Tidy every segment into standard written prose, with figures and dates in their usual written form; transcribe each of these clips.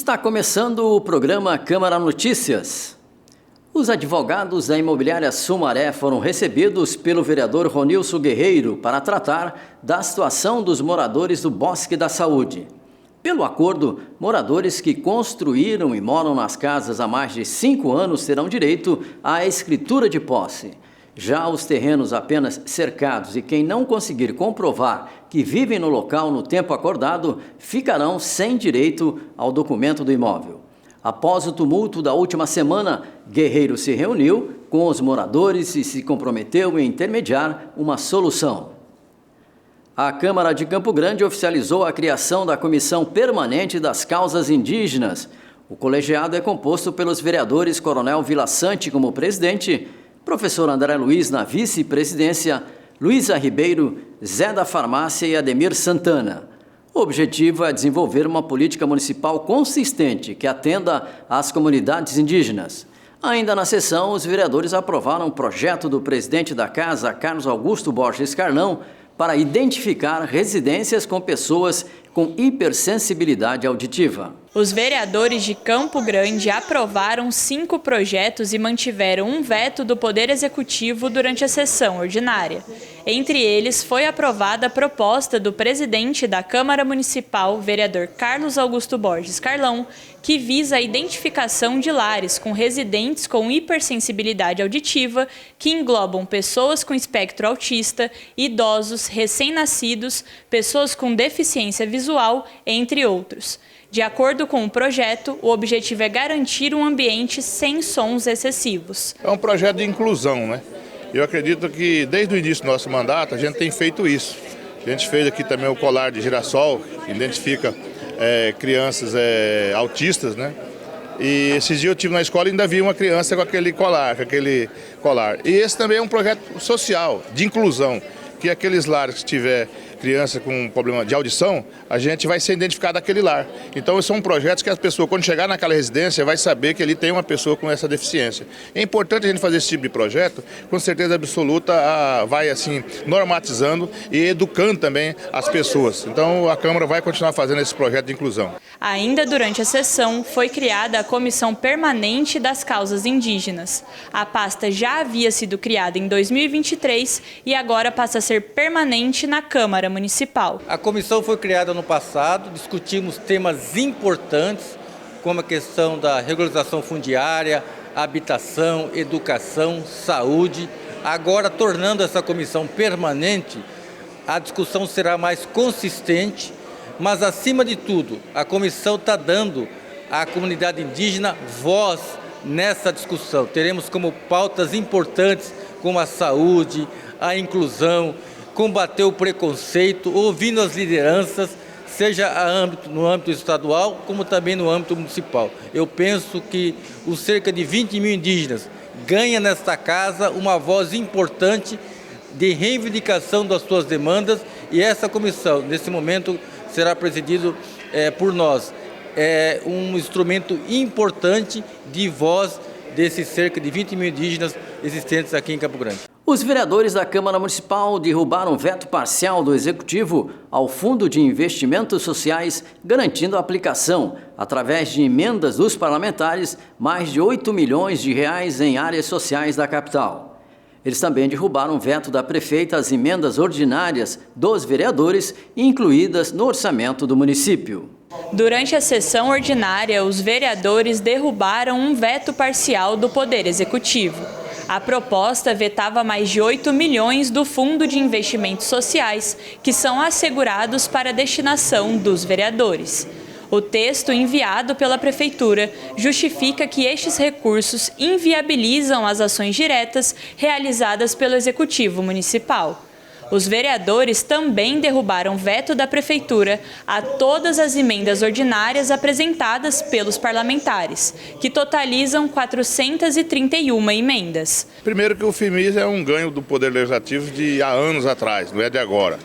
Está começando o programa Câmara Notícias. Os advogados da imobiliária Sumaré foram recebidos pelo vereador Ronilson Guerreiro para tratar da situação dos moradores do Bosque da Saúde. Pelo acordo, moradores que construíram e moram nas casas há mais de 5 anos terão direito à escritura de posse. Já os terrenos apenas cercados e quem não conseguir comprovar que vivem no local no tempo acordado ficarão sem direito ao documento do imóvel. Após o tumulto da última semana, Guerreiro se reuniu com os moradores e se comprometeu em intermediar uma solução. A Câmara de Campo Grande oficializou a criação da Comissão Permanente das Causas Indígenas. O colegiado é composto pelos vereadores Coronel Vila Sante como presidente, professor André Luiz na vice-presidência, Luísa Ribeiro, Zé da Farmácia e Ademir Santana. O objetivo é desenvolver uma política municipal consistente que atenda às comunidades indígenas. Ainda na sessão, os vereadores aprovaram um projeto do presidente da Casa, Carlos Augusto Borges Carlão, para identificar residências com pessoas com hipersensibilidade auditiva. Os vereadores de Campo Grande aprovaram 5 projetos e mantiveram um veto do Poder Executivo durante a sessão ordinária. Entre eles, foi aprovada a proposta do presidente da Câmara Municipal, vereador Carlos Augusto Borges Carlão, que visa a identificação de lares com residentes com hipersensibilidade auditiva, que englobam pessoas com espectro autista, idosos, recém-nascidos, pessoas com deficiência visual, entre outros. De acordo com o projeto, o objetivo é garantir um ambiente sem sons excessivos. É um projeto de inclusão, né? Eu acredito que desde o início do nosso mandato a gente tem feito isso. A gente fez aqui também o colar de girassol, que identifica crianças autistas, né? E esses dias eu estive na escola e ainda vi uma criança com aquele colar. E esse também é um projeto social, de inclusão, que aqueles lares que tiver criança com problema de audição, a gente vai ser identificado daquele lar. Então, são projetos que a pessoa, quando chegar naquela residência, vai saber que ali tem uma pessoa com essa deficiência. É importante a gente fazer esse tipo de projeto, com certeza absoluta, vai assim, normatizando e educando também as pessoas. Então, a Câmara vai continuar fazendo esse projeto de inclusão. Ainda durante a sessão, foi criada a Comissão Permanente das Causas Indígenas. A pasta já havia sido criada em 2023 e agora passa a ser permanente na Câmara Municipal. A comissão foi criada no passado, discutimos temas importantes, como a questão da regularização fundiária, habitação, educação, saúde. Agora, tornando essa comissão permanente, a discussão será mais consistente, mas, acima de tudo, a comissão está dando à comunidade indígena voz nessa discussão. Teremos como pautas importantes como a saúde, a inclusão, combater o preconceito, ouvindo as lideranças, seja no âmbito estadual, como também no âmbito municipal. Eu penso que os cerca de 20 mil indígenas ganham nesta casa uma voz importante de reivindicação das suas demandas e essa comissão, nesse momento, será presidida por nós. É um instrumento importante de voz desses cerca de 20 mil indígenas existentes aqui em Campo Grande. Os vereadores da Câmara Municipal derrubaram veto parcial do Executivo ao Fundo de Investimentos Sociais, garantindo a aplicação, através de emendas dos parlamentares, mais de 8 milhões de reais em áreas sociais da capital. Eles também derrubaram o veto da prefeita às emendas ordinárias dos vereadores, incluídas no orçamento do município. Durante a sessão ordinária, os vereadores derrubaram um veto parcial do Poder Executivo. A proposta vetava mais de 8 milhões do Fundo de Investimentos Sociais, que são assegurados para a destinação dos vereadores. O texto enviado pela Prefeitura justifica que estes recursos inviabilizam as ações diretas realizadas pelo Executivo Municipal. Os vereadores também derrubaram veto da Prefeitura a todas as emendas ordinárias apresentadas pelos parlamentares, que totalizam 431 emendas. Primeiro que o FMIS é um ganho do Poder Legislativo de há anos atrás, não é de agora.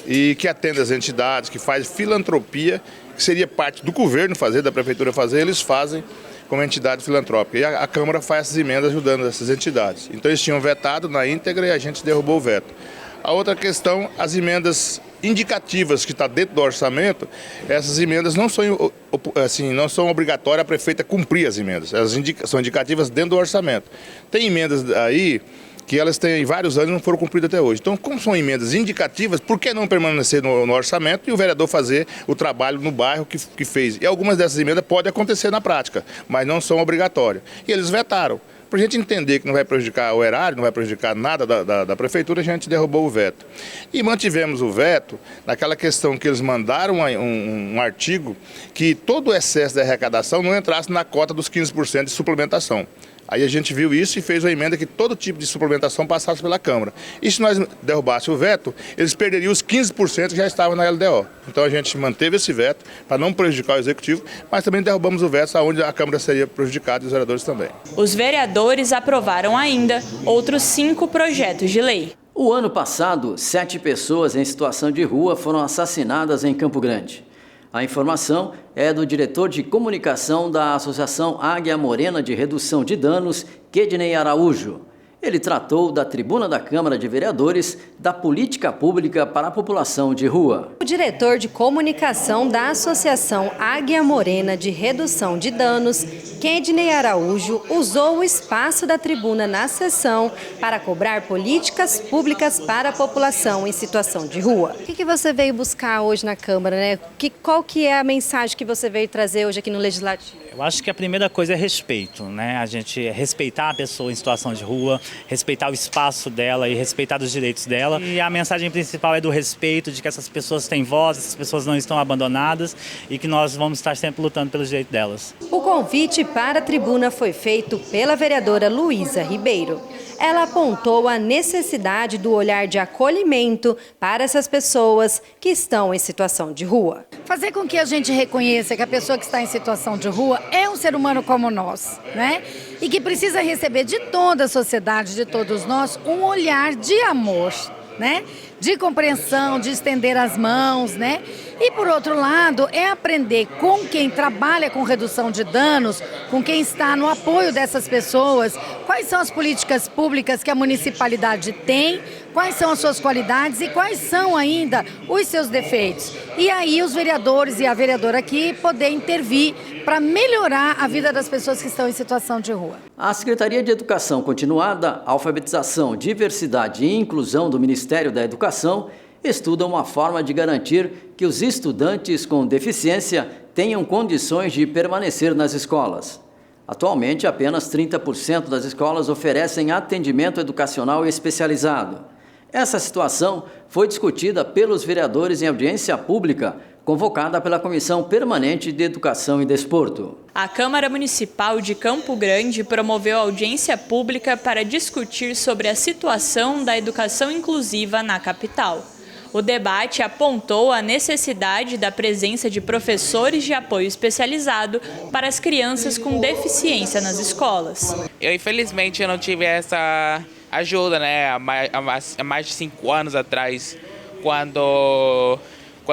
E que atende as entidades, que faz filantropia, que seria parte do governo fazer, da Prefeitura fazer, eles fazem como entidade filantrópica. E a Câmara faz essas emendas ajudando essas entidades. Então eles tinham vetado na íntegra e a gente derrubou o veto. A outra questão, as emendas indicativas que está dentro do orçamento, essas emendas não são, assim, não são obrigatórias a prefeita cumprir as emendas. Elas são indicativas dentro do orçamento. Tem emendas aí que elas têm vários anos e não foram cumpridas até hoje. Então, como são emendas indicativas, por que não permanecer no orçamento e o vereador fazer o trabalho no bairro que fez? E algumas dessas emendas podem acontecer na prática, mas não são obrigatórias. E eles vetaram. Para a gente entender que não vai prejudicar o erário, não vai prejudicar nada da prefeitura, a gente derrubou o veto. E mantivemos o veto naquela questão que eles mandaram um artigo que todo o excesso da arrecadação não entrasse na cota dos 15% de suplementação. Aí a gente viu isso e fez uma emenda que todo tipo de suplementação passasse pela Câmara. E se nós derrubássemos o veto, eles perderiam os 15% que já estavam na LDO. Então a gente manteve esse veto para não prejudicar o Executivo, mas também derrubamos o veto onde a Câmara seria prejudicada e os vereadores também. Os vereadores aprovaram ainda outros 5 projetos de lei. O ano passado, 7 pessoas em situação de rua foram assassinadas em Campo Grande. A informação é do diretor de comunicação da Associação Águia Morena de Redução de Danos, Kedney Araújo. Ele tratou da tribuna da Câmara de Vereadores da política pública para a população de rua. O diretor de comunicação da Associação Águia Morena de Redução de Danos, Kedney Araújo, usou o espaço da tribuna na sessão para cobrar políticas públicas para a população em situação de rua. O que você veio buscar hoje na Câmara, né? Qual que é a mensagem que você veio trazer hoje aqui no Legislativo? Eu acho que a primeira coisa é respeito, né? A gente respeitar a pessoa em situação de rua, respeitar o espaço dela e respeitar os direitos dela. E a mensagem principal é do respeito, de que essas pessoas têm voz, essas pessoas não estão abandonadas e que nós vamos estar sempre lutando pelos direitos delas. O convite para a tribuna foi feito pela vereadora Luísa Ribeiro. Ela apontou a necessidade do olhar de acolhimento para essas pessoas que estão em situação de rua. Fazer com que a gente reconheça que a pessoa que está em situação de rua é um ser humano como nós, né? E que precisa receber de toda a sociedade, de todos nós, um olhar de amor, né? De compreensão, de estender as mãos, né? E, por outro lado, é aprender com quem trabalha com redução de danos, com quem está no apoio dessas pessoas, quais são as políticas públicas que a municipalidade tem, quais são as suas qualidades e quais são ainda os seus defeitos. E aí os vereadores e a vereadora aqui poder intervir para melhorar a vida das pessoas que estão em situação de rua. A Secretaria de Educação Continuada, Alfabetização, Diversidade e Inclusão do Ministério da Educação estuda uma forma de garantir que os estudantes com deficiência tenham condições de permanecer nas escolas. Atualmente, apenas 30% das escolas oferecem atendimento educacional especializado. Essa situação foi discutida pelos vereadores em audiência pública, convocada pela Comissão Permanente de Educação e Desporto. A Câmara Municipal de Campo Grande promoveu audiência pública para discutir sobre a situação da educação inclusiva na capital. O debate apontou a necessidade da presença de professores de apoio especializado para as crianças com deficiência nas escolas. Infelizmente, eu não tive essa ajuda, né? Há mais de 5 anos atrás, quando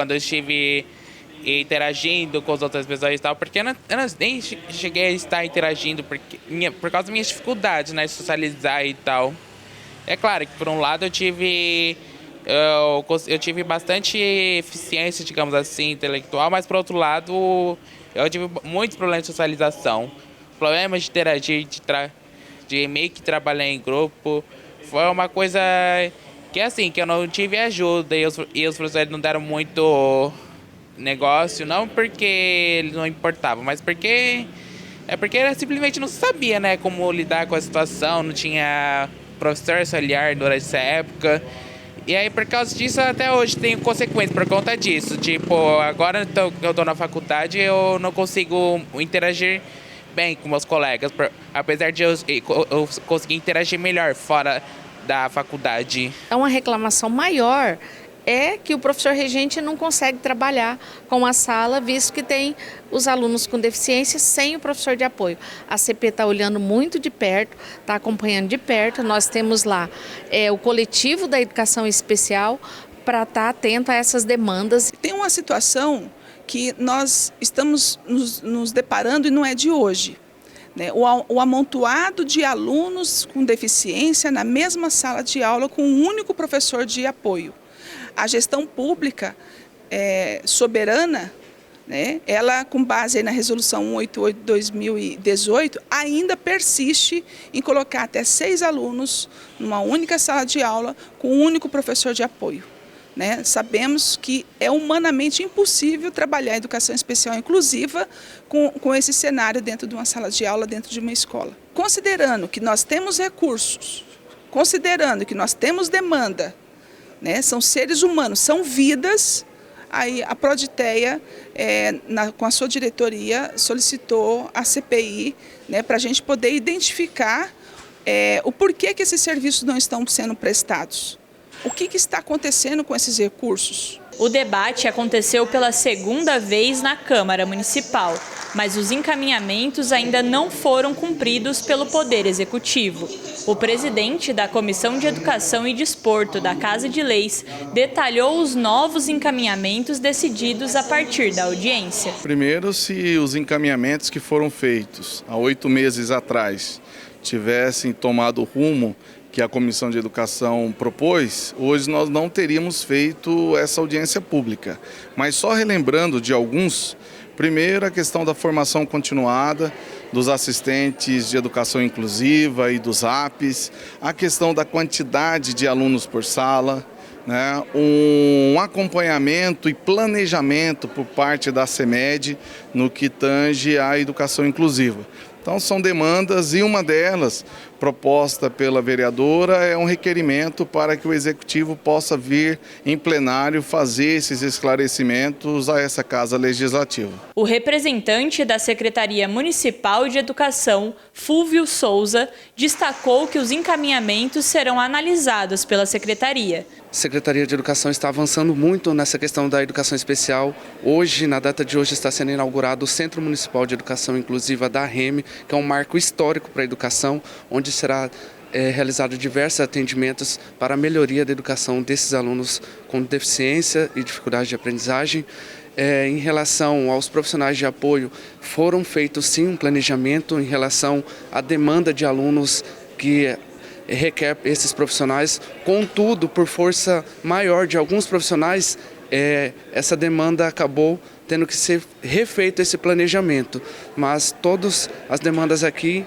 eu estive interagindo com as outras pessoas e tal, porque eu nem cheguei a estar interagindo por causa das minhas dificuldades, né? Socializar e tal. É claro que, por um lado, eu tive bastante eficiência, digamos assim, intelectual, mas, por outro lado, eu tive muitos problemas de socialização, problemas de interagir, de meio que trabalhar em grupo. Foi uma coisa que, assim, que eu não tive ajuda e os professores não deram muito negócio, não porque eles não importavam, mas porque simplesmente não sabia, né, como lidar com a situação, não tinha professor auxiliar durante essa época. E aí, por causa disso, até hoje tenho consequências por conta disso. Tipo, agora que eu estou na faculdade, eu não consigo interagir bem com meus colegas, apesar de eu conseguir interagir melhor fora da faculdade. Uma reclamação maior é que o professor regente não consegue trabalhar com a sala, visto que tem os alunos com deficiência sem o professor de apoio. A CP está olhando muito de perto, está acompanhando de perto. Nós temos lá o coletivo da educação especial para estar atento a essas demandas. Tem uma situação que nós estamos nos deparando e não é de hoje, né? O amontoado de alunos com deficiência na mesma sala de aula com um único professor de apoio. a gestão pública soberana, né, ela, com base aí na Resolução 188/2018, ainda persiste em colocar até 6 alunos numa única sala de aula com um único professor de apoio. Né? Sabemos que é humanamente impossível trabalhar a educação especial inclusiva com esse cenário dentro de uma sala de aula, dentro de uma escola. Considerando que nós temos recursos, considerando que nós temos demanda, né? São seres humanos, são vidas, aí a Proditeia, com a sua diretoria, solicitou a CPI, né, para a gente poder identificar o porquê que esses serviços não estão sendo prestados. O que está acontecendo com esses recursos? O debate aconteceu pela segunda vez na Câmara Municipal, mas os encaminhamentos ainda não foram cumpridos pelo Poder Executivo. O presidente da Comissão de Educação e Desporto da Casa de Leis detalhou os novos encaminhamentos decididos a partir da audiência. Primeiro, se os encaminhamentos que foram feitos há 8 meses atrás tivessem tomado o rumo que a Comissão de Educação propôs, hoje nós não teríamos feito essa audiência pública. Mas só relembrando de alguns, primeiro a questão da formação continuada dos assistentes de educação inclusiva e dos APs, a questão da quantidade de alunos por sala, né, um acompanhamento e planejamento por parte da CEMED no que tange à educação inclusiva. Então são demandas e uma delas, proposta pela vereadora, é um requerimento para que o Executivo possa vir em plenário fazer esses esclarecimentos a essa Casa Legislativa. O representante da Secretaria Municipal de Educação, Fúvio Souza, destacou que os encaminhamentos serão analisados pela Secretaria. A Secretaria de Educação está avançando muito nessa questão da educação especial. Hoje, na data de hoje, está sendo inaugurado o Centro Municipal de Educação Inclusiva da REME, que é um marco histórico para a educação, onde será realizado diversos atendimentos para a melhoria da educação desses alunos com deficiência e dificuldade de aprendizagem. Em relação aos profissionais de apoio, foram feitos sim um planejamento em relação à demanda de alunos que requer esses profissionais. Contudo, por força maior de alguns profissionais, essa demanda acabou tendo que ser refeito esse planejamento. Mas todas as demandas aqui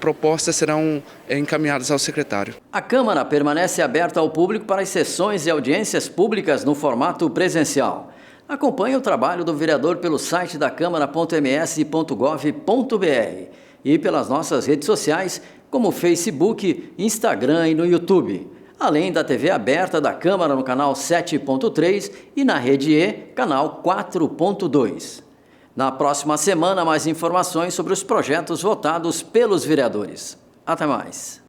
propostas serão encaminhadas ao secretário. A Câmara permanece aberta ao público para as sessões e audiências públicas no formato presencial. Acompanhe o trabalho do vereador pelo site da câmara.ms.gov.br e pelas nossas redes sociais, como Facebook, Instagram e no YouTube. Além da TV aberta da Câmara no canal 7.3 e na Rede E, canal 4.2. Na próxima semana, mais informações sobre os projetos votados pelos vereadores. Até mais.